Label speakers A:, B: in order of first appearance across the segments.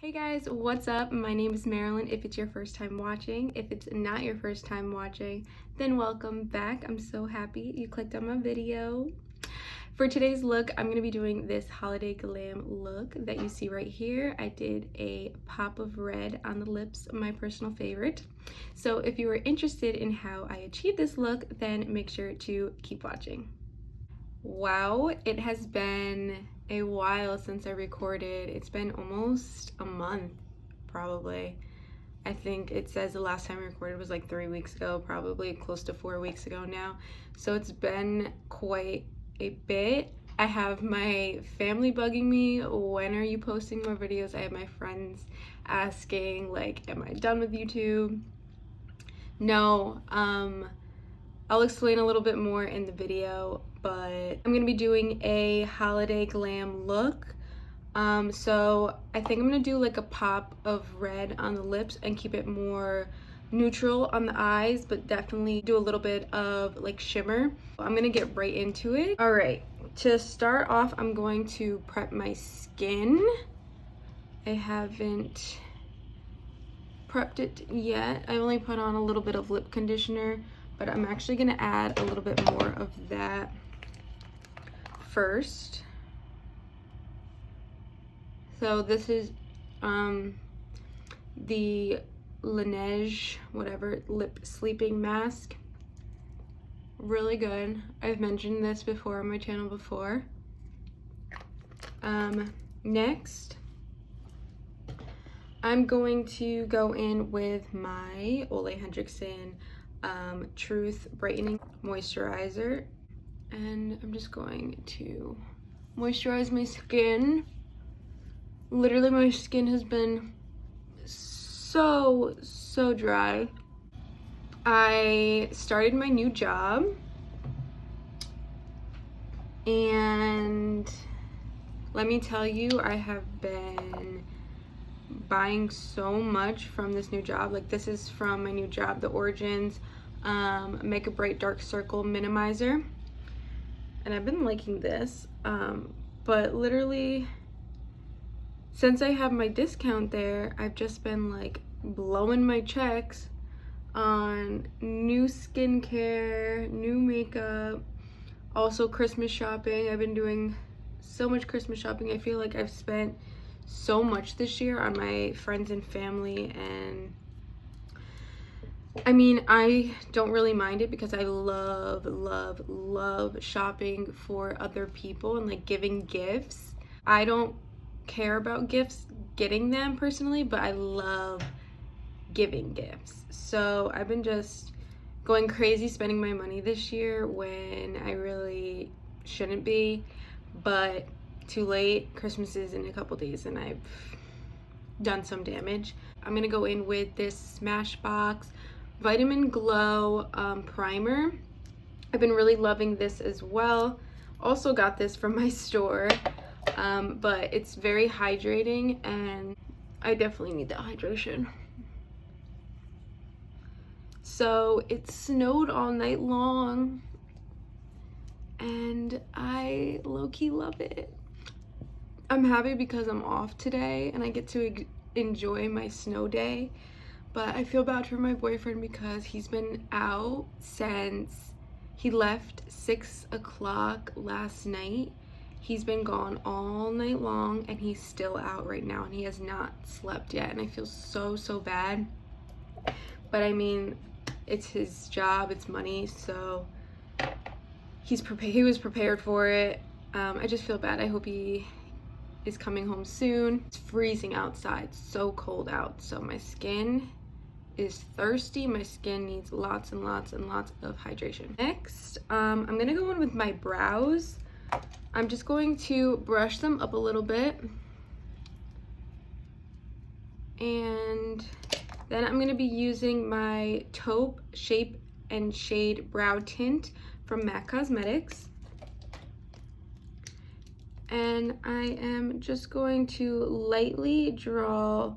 A: Hey guys, what's up? My name is Marilyn if it's your first time watching. If it's not your first time watching, then welcome back. I'm so happy you clicked on my video. For today's look, I'm going to be doing this holiday glam look that you see right here. I did a pop of red on the lips, my personal favorite. So if you are interested in how I achieved this look, then make sure to keep watching. Wow, it has been a while since I recorded. It's been almost a month, probably. I think it says the last time I recorded was like 3 weeks ago, probably close to 4 weeks ago now. So it's been quite a bit. I have my family bugging me, when are you posting more videos? I have my friends asking, like, am I done with YouTube? No, I'll explain a little bit more in the video, but I'm gonna be doing a holiday glam look. So I think I'm gonna do like a pop of red on the lips and keep it more neutral on the eyes, but definitely do a little bit of like shimmer. I'm gonna get right into it. All right, to start off, I'm going to prep my skin. I haven't prepped it yet. I only put on a little bit of lip conditioner, but I'm actually gonna add a little bit more of that first. So this is the Laneige, whatever, lip sleeping mask. Really good. I've mentioned this before on my channel before. Next, I'm going to go in with my Ole Henriksen Truth Brightening Moisturizer, and I'm just going to moisturize my skin. Literally, my skin has been so dry. I started my new job, and let me tell you, I have been buying so much from this new job. Like, this is from my new job, the Origins Make a Bright Dark Circle Minimizer, and I've been liking this, but literally since I have my discount there, I've just been like blowing my checks on new skincare, new makeup, also Christmas shopping. I've been doing so much Christmas shopping. I feel like I've spent so much this year on my friends and family, and I mean, I don't really mind it because I love shopping for other people and like giving gifts. I don't care about gifts, getting them personally, but I love giving gifts. So I've been just going crazy spending my money this year when I really shouldn't be, but too late. Christmas is in a couple days and I've done some damage. I'm gonna go in with this Smashbox Vitamin Glow primer. I've been really loving this as well. Also got this from my store, but it's very hydrating and I definitely need that hydration. So it snowed all night long and I low-key love it. I'm happy because I'm off today and I get to enjoy my snow day, but I feel bad for my boyfriend because he's been out since he left 6 o'clock last night. He's been gone all night long and he's still out right now and he has not slept yet, and I feel so bad. But I mean, it's his job, it's money, so he was prepared for it. I just feel bad. I hope he is coming home soon. It's freezing outside, so cold out, so my skin is thirsty. My skin needs lots and lots of hydration. Next, I'm gonna go in with my brows. I'm just going to brush them up a little bit, and then I'm gonna be using my Taupe Shape and Shade Brow Tint from MAC Cosmetics. And I am just going to lightly draw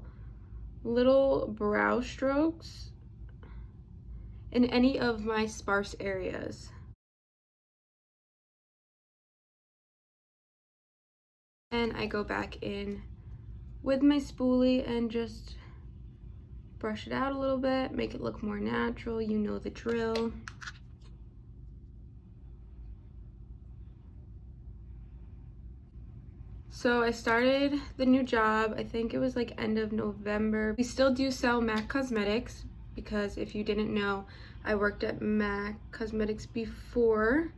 A: little brow strokes in any of my sparse areas. And I go back in with my spoolie and just brush it out a little bit, make it look more natural. You know the drill. So I started the new job, I think it was like end of November. We still do sell MAC Cosmetics because if you didn't know, I worked at MAC Cosmetics before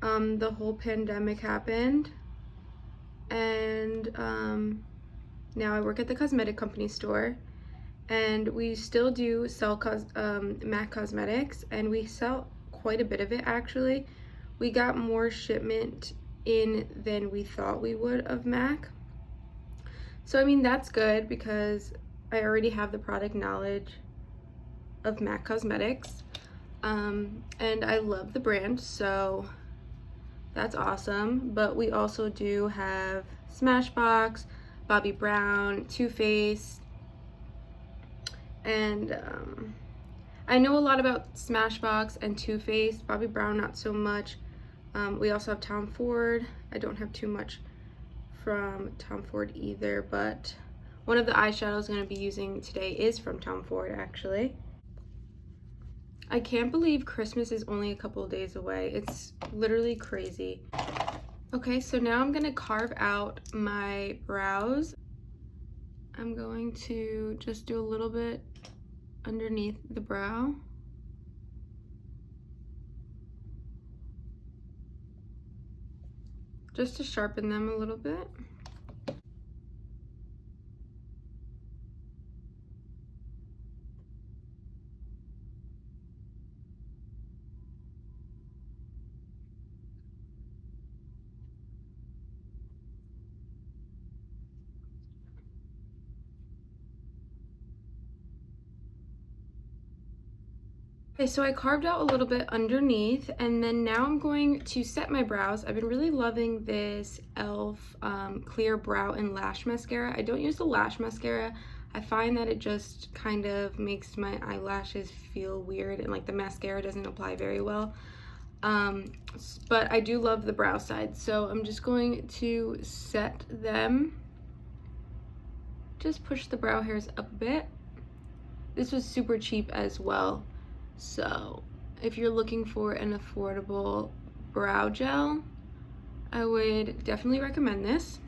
A: the whole pandemic happened. And now I work at the cosmetic company store. And we still do sell MAC Cosmetics, and we sell quite a bit of it actually. We got more shipment in than we thought we would of MAC. So I mean, that's good because I already have the product knowledge of MAC Cosmetics. And I love the brand, so that's awesome. But we also do have Smashbox, Bobbi Brown, Too Faced, and I know a lot about Smashbox and Too Faced. Bobbi Brown not so much. We also have Tom Ford. I don't have too much from Tom Ford either, but one of the eyeshadows I'm going to be using today is from Tom Ford actually. I can't believe Christmas is only a couple of days away. It's literally crazy. Okay, so now I'm going to carve out my brows. I'm going to just do a little bit underneath the brow. Just to sharpen them a little bit. Okay, so I carved out a little bit underneath, and then now I'm going to set my brows. I've been really loving this e.l.f. Clear Brow and Lash Mascara. I don't use the lash mascara. I find that it just kind of makes my eyelashes feel weird, and like the mascara doesn't apply very well. But I do love the brow side, so I'm just going to set them. Just push the brow hairs up a bit. This was super cheap as well. So if you're looking for an affordable brow gel, I would definitely recommend this.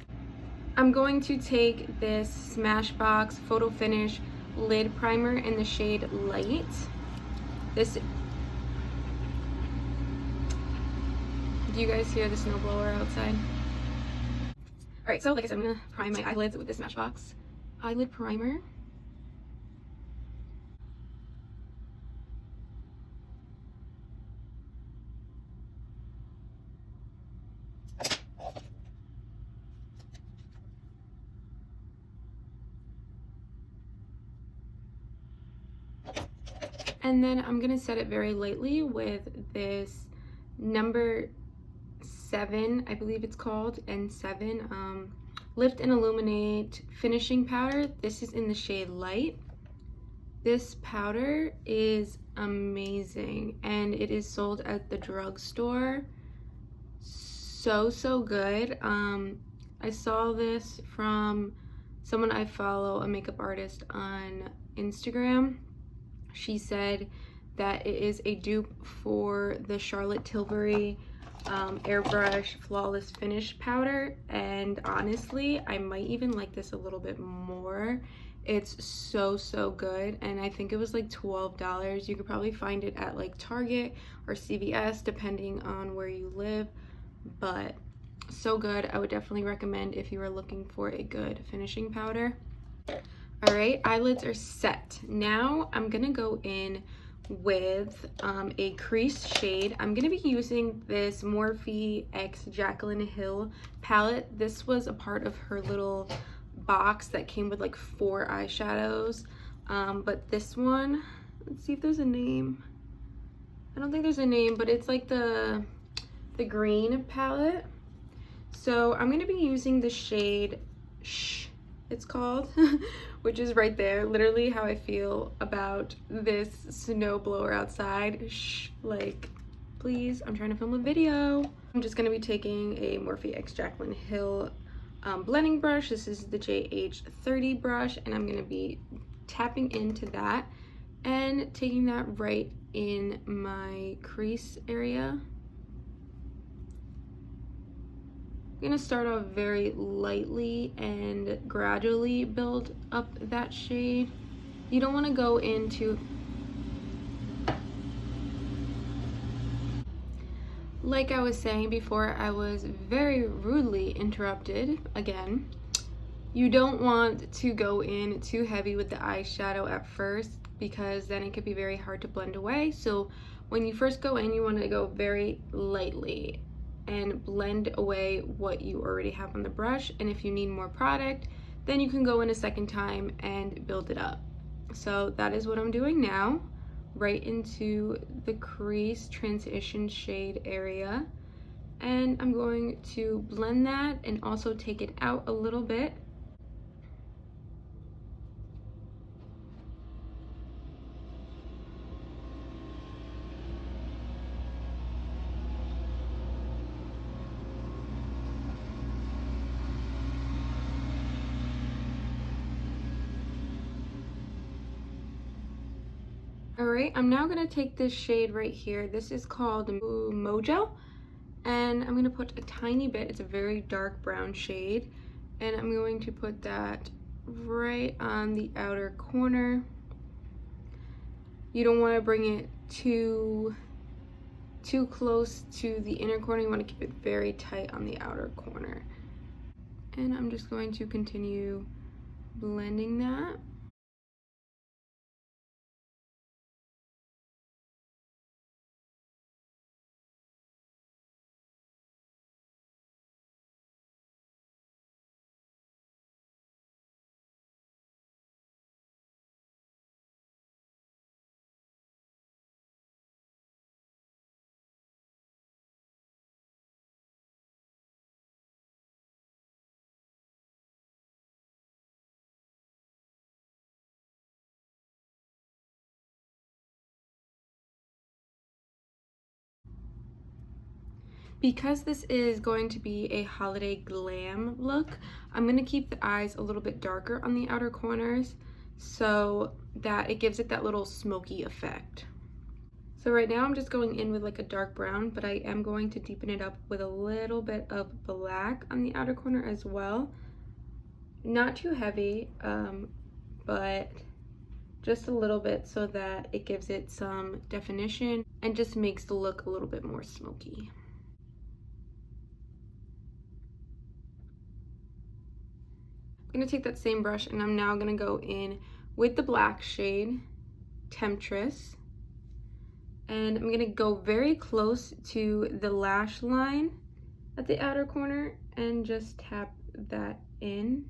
A: I'm going to take this Smashbox Photo Finish Lid Primer in the shade Light. Do you guys hear the snowblower outside? Alright, so like I said, I'm going to prime my eyelids with this Smashbox eyelid primer. And then I'm gonna set it very lightly with this number 7, I believe it's called, N7 Lift and Illuminate Finishing Powder. This is in the shade Light. This powder is amazing, and it is sold at the drugstore. So good. I saw this from someone I follow, a makeup artist on Instagram. She said that it is a dupe for the Charlotte Tilbury Airbrush Flawless Finish Powder, and honestly, I might even like this a little bit more. It's so good, and I think it was like $12. You could probably find it at like Target or CVS depending on where you live, but so good. I would definitely recommend if you are looking for a good finishing powder. All right, eyelids are set. Now I'm gonna go in with a crease shade. I'm gonna be using this Morphe x Jaclyn Hill palette. This was a part of her little box that came with like 4 eyeshadows, but this one, let's see if there's a name. I don't think there's a name, but it's like the green palette. So I'm gonna be using the shade Shh, it's called, which is right there, literally how I feel about this snowblower outside. Shh, like, please, I'm trying to film a video. I'm just gonna be taking a Morphe x Jaclyn Hill blending brush. This is the JH30 brush, and I'm going to be tapping into that and taking that right in my crease area. I'm going to start off very lightly and gradually build up that shade. You don't want to go into, like I was saying before, I was very rudely interrupted again. You don't want to go in too heavy with the eyeshadow at first, because then it could be very hard to blend away. So when you first go in, you want to go very lightly and blend away what you already have on the brush. And if you need more product, then you can go in a second time and build it up. So that is what I'm doing now, right into the crease transition shade area. And I'm going to blend that and also take it out a little bit. Alright, I'm now going to take this shade right here. This is called Mojo, and I'm going to put a tiny bit. It's a very dark brown shade, and I'm going to put that right on the outer corner. You don't want to bring it too close to the inner corner. You want to keep it very tight on the outer corner. And I'm just going to continue blending that. Because this is going to be a holiday glam look, I'm going to keep the eyes a little bit darker on the outer corners so that it gives it that little smoky effect. So right now I'm just going in with like a dark brown, but I am going to deepen it up with a little bit of black on the outer corner as well. Not too heavy, but just a little bit so that it gives it some definition and just makes the look a little bit more smoky. I'm going to take that same brush and I'm now going to go in with the black shade, Temptress, and I'm going to go very close to the lash line at the outer corner and just tap that in.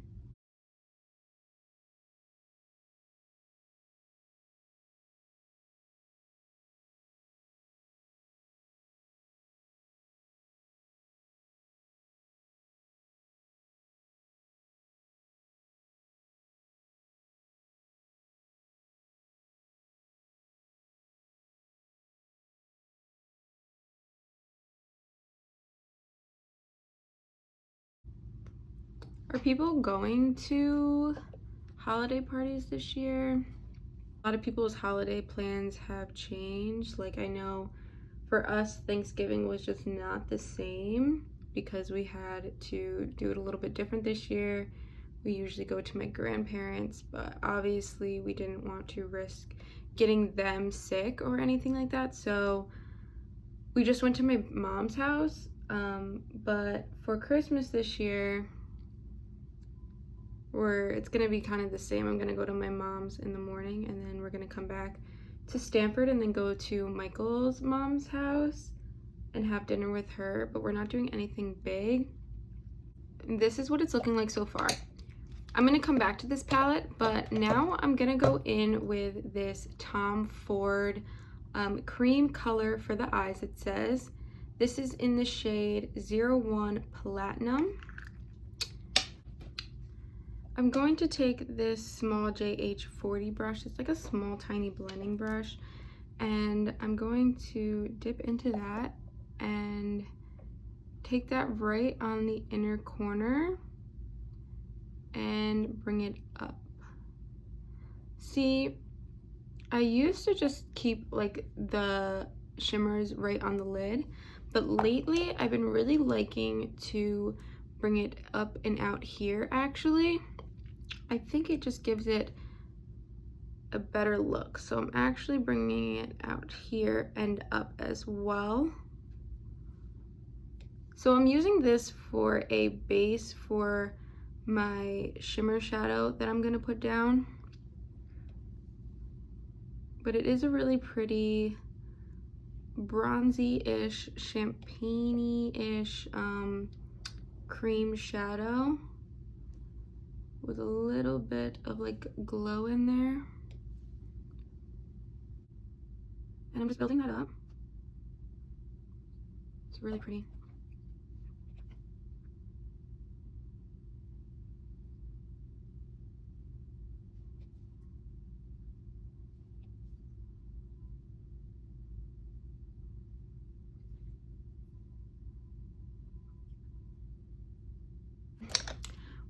A: Are people going to holiday parties this year? A lot of people's holiday plans have changed. Like, I know for us, Thanksgiving was just not the same because we had to do it a little bit different this year. We usually go to my grandparents, but obviously we didn't want to risk getting them sick or anything like that, so we just went to my mom's house. But for Christmas this year, it's gonna be kind of the same. I'm gonna go to my mom's in the morning, and then we're gonna come back to Stanford and then go to Michael's mom's house and have dinner with her, but we're not doing anything big. This is what it's looking like so far. I'm gonna come back to this palette, but now I'm gonna go in with this Tom Ford cream color for the eyes, it says. This is in the shade 01 Platinum. I'm going to take this small JH40 brush. It's like a small tiny blending brush, and I'm going to dip into that and take that right on the inner corner and bring it up. See, I used to just keep like the shimmers right on the lid, but lately I've been really liking to bring it up and out here. Actually, I think it just gives it a better look. So I'm actually bringing it out here and up as well. So I'm using this for a base for my shimmer shadow that I'm gonna put down. But it is a really pretty bronzy-ish, champagne-ish cream shadow with a little bit of like glow in there. And I'm just building that up. It's really pretty.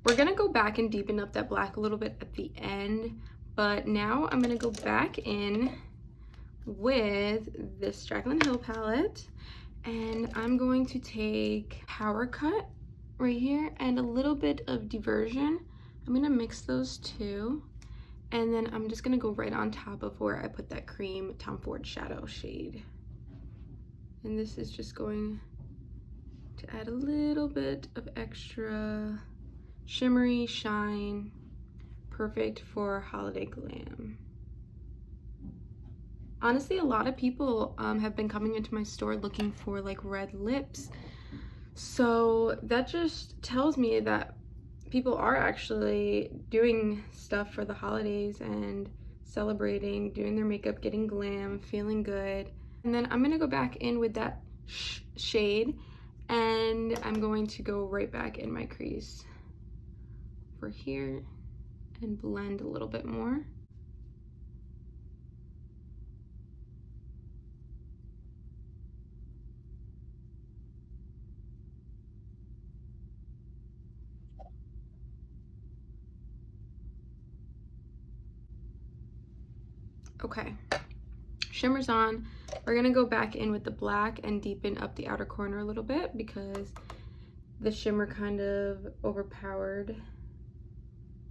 A: We're gonna go back and deepen up that black a little bit at the end, but now I'm gonna go back in with this Jaclyn Hill palette, and I'm going to take Power Cut right here and a little bit of Diversion. I'm gonna mix those two, and then I'm just gonna go right on top of where I put that cream Tom Ford shadow shade. And this is just going to add a little bit of extra shimmery shine, perfect for holiday glam. Honestly, a lot of people have been coming into my store looking for like red lips, so that just tells me that people are actually doing stuff for the holidays and celebrating, doing their makeup, getting glam, feeling good. And then I'm gonna go back in with that shade, and I'm going to go right back in my crease for here and blend a little bit more. Okay, shimmer's on. We're gonna go back in with the black and deepen up the outer corner a little bit because the shimmer kind of overpowered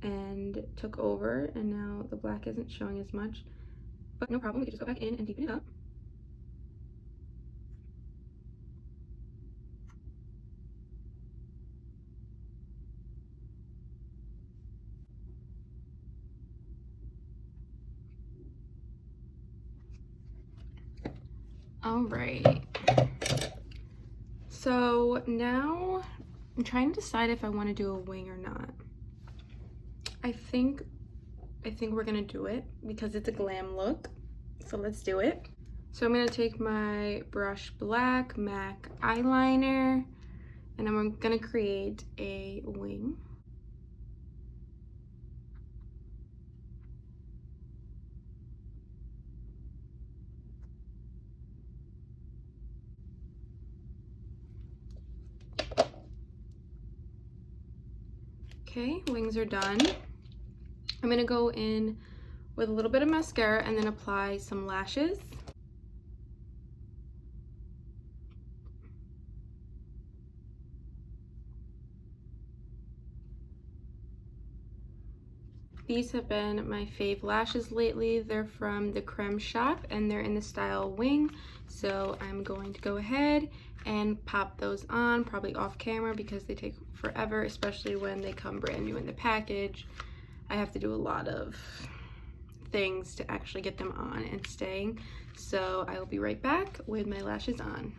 A: and took over, and now the black isn't showing as much. But no problem, we can just go back in and deepen it up. All right, so now I'm trying to decide if I want to do a wing or not. I think we're gonna do it because it's a glam look, so let's do it. So I'm gonna take my brush black MAC eyeliner, and I'm gonna create a wing. Okay, wings are done. I'm gonna go in with a little bit of mascara and then apply some lashes. These have been my fave lashes lately. They're from the Creme Shop and they're in the style wing. So I'm going to go ahead and pop those on, probably off camera because they take forever, especially when they come brand new in the package. I have to do a lot of things to actually get them on and staying. So I will be right back with my lashes on.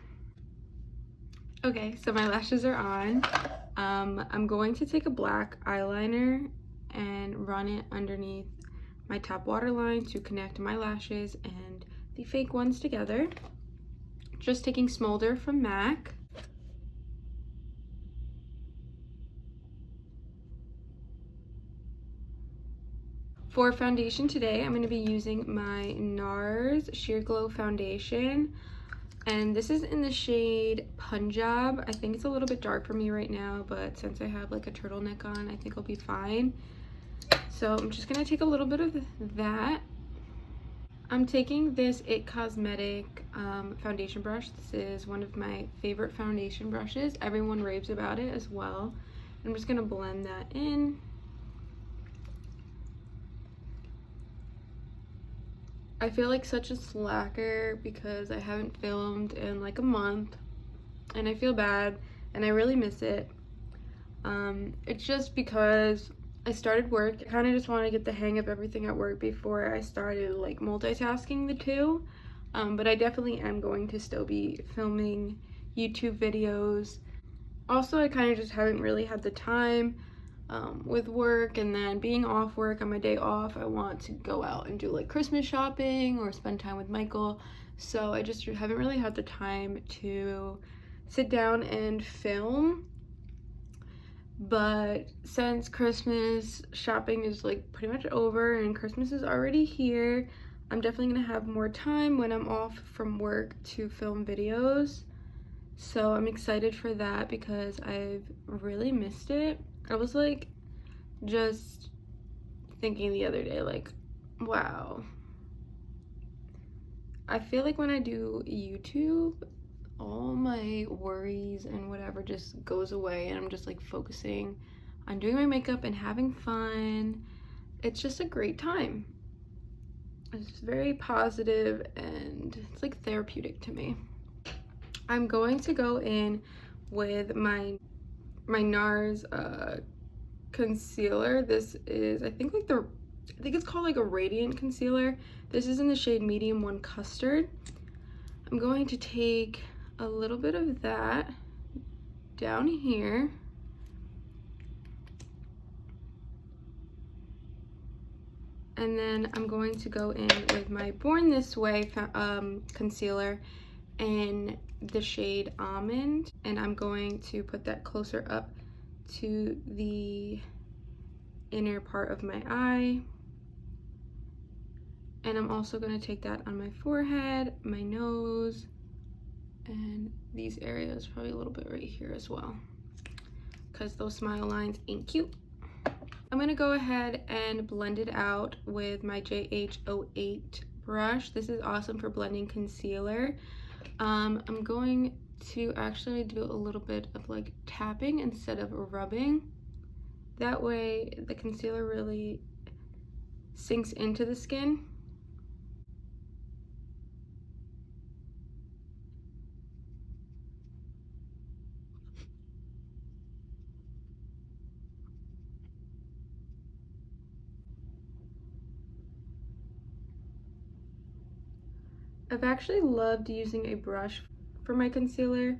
A: Okay, so my lashes are on. I'm going to take a black eyeliner and run it underneath my top waterline to connect my lashes and the fake ones together. Just taking Smolder from MAC. For foundation today, I'm going to be using my NARS Sheer Glow foundation. And this is in the shade Punjab. I think it's a little bit dark for me right now, but since I have like a turtleneck on, I think I'll be fine. So I'm just gonna take a little bit of that. I'm taking this It Cosmetic foundation brush. This is one of my favorite foundation brushes. Everyone raves about it as well. I'm just gonna blend that in. I feel like such a slacker because I haven't filmed in like a month and I feel bad and I really miss it. It's just because I started work. I kind of just want to get the hang of everything at work before I started like multitasking the two. But I definitely am going to still be filming YouTube videos. Also, I kind of just haven't really had the time with work, and then being off work on my day off, I want to go out and do like Christmas shopping or spend time with Michael. So I just haven't really had the time to sit down and film. But since Christmas shopping is like pretty much over and Christmas is already here, I'm definitely gonna have more time when I'm off from work to film videos. So I'm excited for that because I've really missed it. I was like just thinking the other day, like, wow, I feel like when I do YouTube, all my worries and whatever just goes away and I'm just like focusing on doing my makeup and having fun. It's just a great time. It's very positive and it's like therapeutic to me. I'm going to go in with my NARS concealer. This is, I think it's called like a radiant concealer. This is in the shade Medium 1 Custard. I'm going to take a little bit of that down here. And then I'm going to go in with my Born This Way concealer in the shade Almond, and I'm going to put that closer up to the inner part of my eye. And I'm also going to take that on my forehead, my nose, and these areas, probably a little bit right here as well, because those smile lines ain't cute. I'm going to go ahead and blend it out with my JH08 brush. This is awesome for blending concealer. I'm going to actually do a little bit of like tapping instead of rubbing. That way the concealer really sinks into the skin. I've actually loved using a brush for my concealer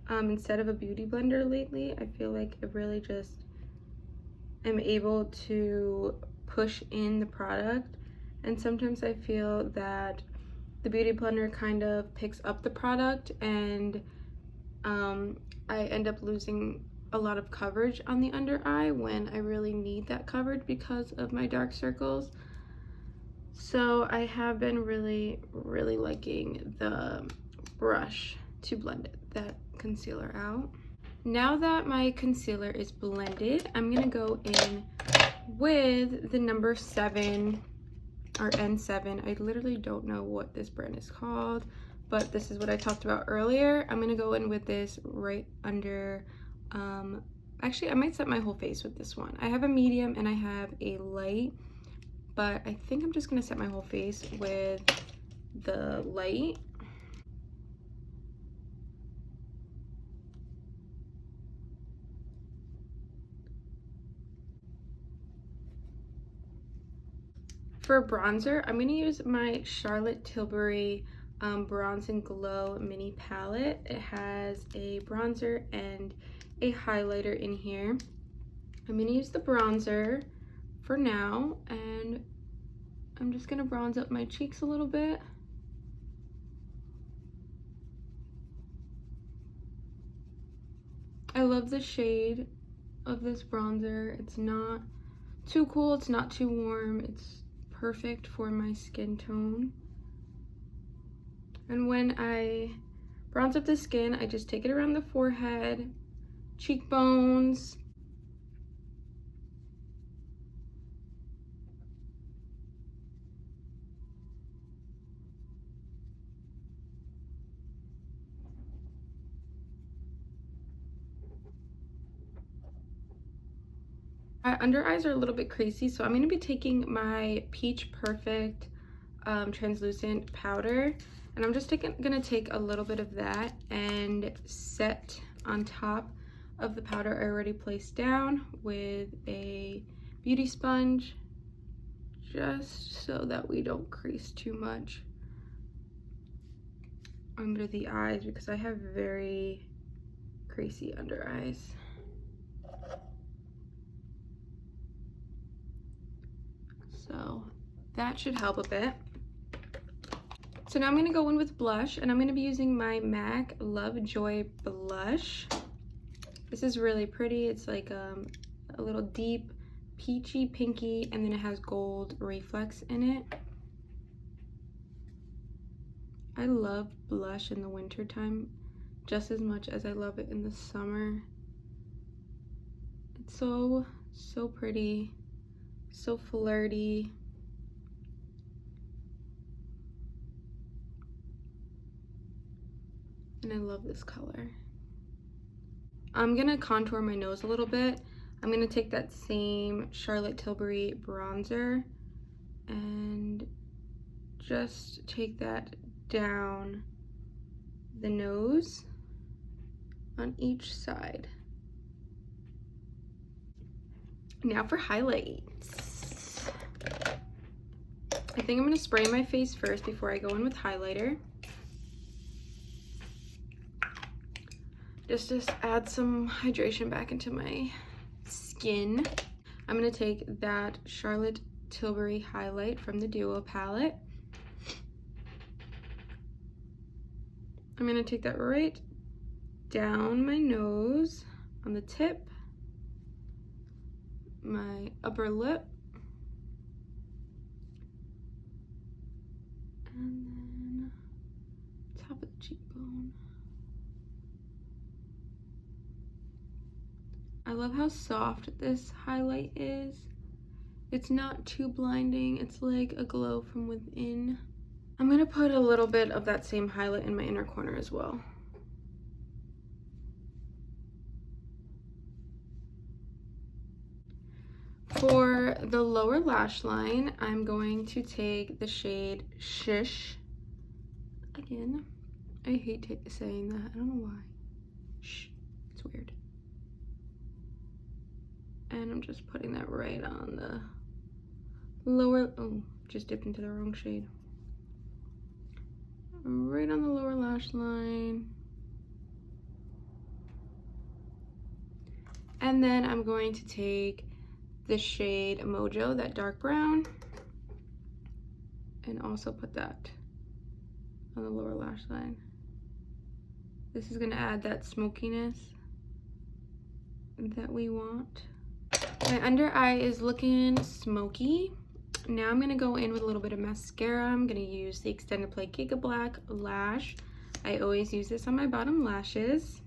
A: instead of a beauty blender lately. I feel like it really just am able to push in the product, and sometimes I feel that the beauty blender kind of picks up the product and I end up losing a lot of coverage on the under eye when I really need that coverage because of my dark circles. So I have been really liking the brush to blend that concealer out. Now that my concealer is blended, I'm gonna go in with the number 7 or N7. I literally don't know what this brand is called, but this is what I talked about earlier. I'm gonna go in with this right under, actually I might set my whole face with this one. I have a medium and I have a light, but I think I'm just gonna set my whole face with the light. For bronzer, I'm gonna use my Charlotte Tilbury Bronze and Glow mini palette. It has a bronzer and a highlighter in here. I'm gonna use the bronzer for now, and I'm just gonna bronze up my cheeks a little bit. I love the shade of this bronzer. It's not too cool, it's not too warm, it's perfect for my skin tone. And when I bronze up the skin, I just take it around the forehead, cheekbones. My under eyes are a little bit creasy, so I'm going to be taking my Peach Perfect translucent powder, and I'm just gonna take a little bit of that and set on top of the powder I already placed down with a beauty sponge, just so that we don't crease too much under the eyes, because I have very creasy under eyes. So that should help a bit. So now I'm going to go in with blush, and I'm going to be using my MAC Love Joy blush. This is really pretty. It's like a little deep peachy pinky, and then it has gold reflex in it. I love blush in the winter time just as much as I love it in the summer. It's so pretty, so flirty. And I love this color. I'm gonna contour my nose a little bit. I'm gonna take that same Charlotte Tilbury bronzer and just take that down the nose on each side. Now for highlights. I think I'm gonna spray my face first before I go in with highlighter. Just to add some hydration back into my skin. I'm gonna take that Charlotte Tilbury highlight from the Duo palette. I'm gonna take that right down my nose, on the tip, my upper lip, and then top of the cheekbone. I love how soft this highlight is. It's not too blinding. It's like a glow from within. I'm gonna put a little bit of that same highlight in my inner corner as well. For the lower lash line, I'm going to take the shade Shish. Again, I hate saying that. I don't know why. Shh, it's weird. And I'm just putting that right on the lower, oh, just dipped into the wrong shade. Right on the lower lash line. And then I'm going to take the shade Mojo, that dark brown, and also put that on the lower lash line. This is gonna add that smokiness that we want. My under eye is looking smoky. Now I'm gonna go in with a little bit of mascara. I'm gonna use the Extended Play Giga Black Lash. I always use this on my bottom lashes.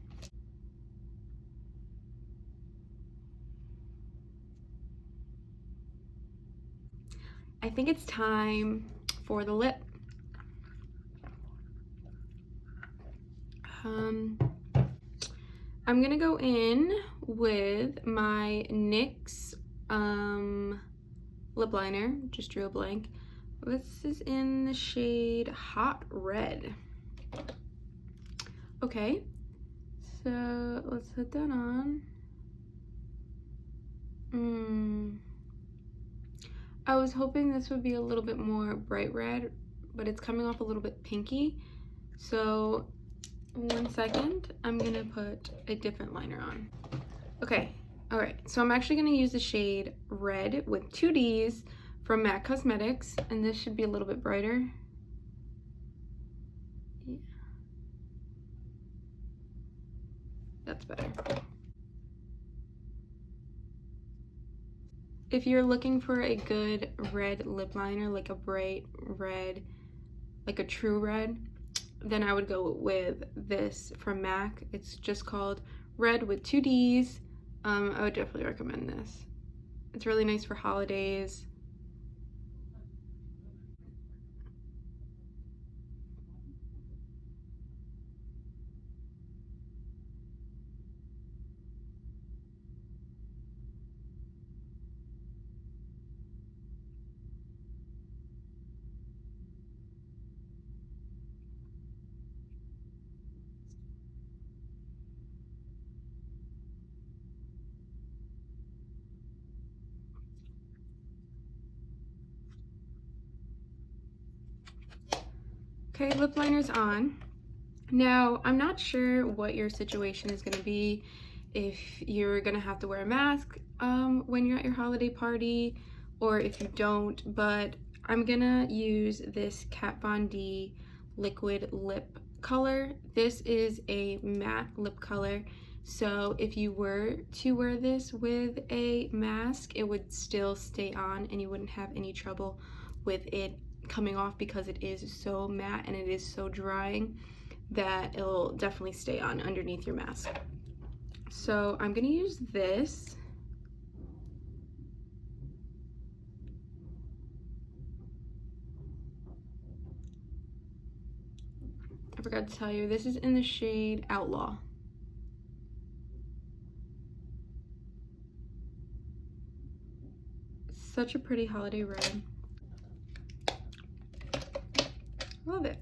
A: I think it's time for the lip. I'm gonna go in with my NYX lip liner, just drew a blank. This is in the shade Hot Red. Okay, so let's put that on. I was hoping this would be a little bit more bright red, but it's coming off a little bit pinky. So 1 second, I'm gonna put a different liner on. Okay, all right, so I'm actually gonna use the shade Red with 2 Ds from MAC Cosmetics, and this should be a little bit brighter. Yeah. That's better. If you're looking for a good red lip liner, like a bright red, like a true red, then I would go with this from MAC. It's just called Red with 2 D's. I would definitely recommend this. It's really nice for holidays. Okay, lip liner's on. Now, I'm not sure what your situation is gonna be, if you're gonna have to wear a mask when you're at your holiday party, or if you don't, but I'm gonna use this Kat Von D liquid lip color. This is a matte lip color, so if you were to wear this with a mask, it would still stay on and you wouldn't have any trouble with it coming off, because it is so matte and it is so drying that it'll definitely stay on underneath your mask. So I'm gonna use this. I forgot to tell you, this is in the shade Outlaw. Such a pretty holiday red. Love it.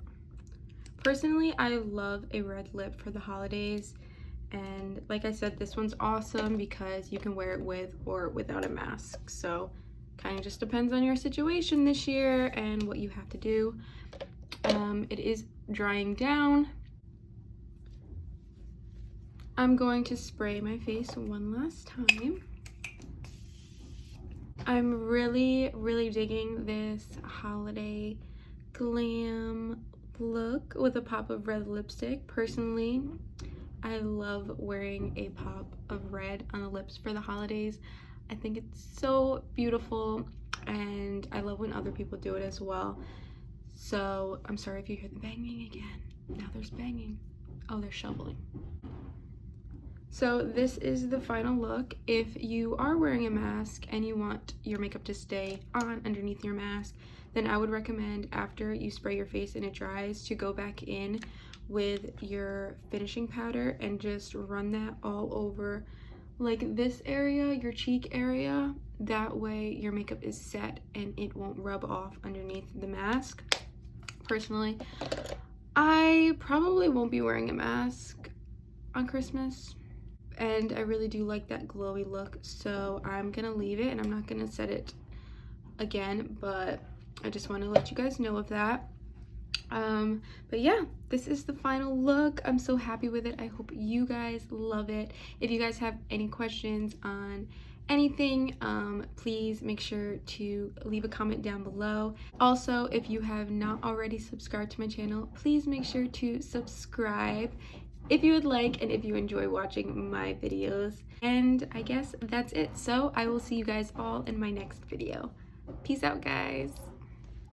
A: Personally, I love a red lip for the holidays, and like I said, this one's awesome because you can wear it with or without a mask. So kind of just depends on your situation this year and what you have to do. It is drying down. I'm going to spray my face one last time. I'm really digging this holiday glam look with a pop of red lipstick. Personally, I love wearing a pop of red on the lips for the holidays. I think it's so beautiful, and I love when other people do it as well. So I'm sorry if you hear the banging again. Now there's banging. Oh, they're shoveling. So this is the final look. If you are wearing a mask and you want your makeup to stay on underneath your mask, then I would recommend, after you spray your face and it dries, to go back in with your finishing powder and just run that all over, like this area, your cheek area. That way your makeup is set and it won't rub off underneath the mask. Personally, I probably won't be wearing a mask on Christmas, and I really do like that glowy look, so I'm gonna leave it and I'm not gonna set it again, but I just want to let you guys know of that. But yeah, this is the final look. I'm so happy with it. I hope you guys love it. If you guys have any questions on anything, please make sure to leave a comment down below. Also, if you have not already subscribed to my channel, please make sure to subscribe if you would like and if you enjoy watching my videos. And I guess that's it. So I will see you guys all in my next video. Peace out, guys.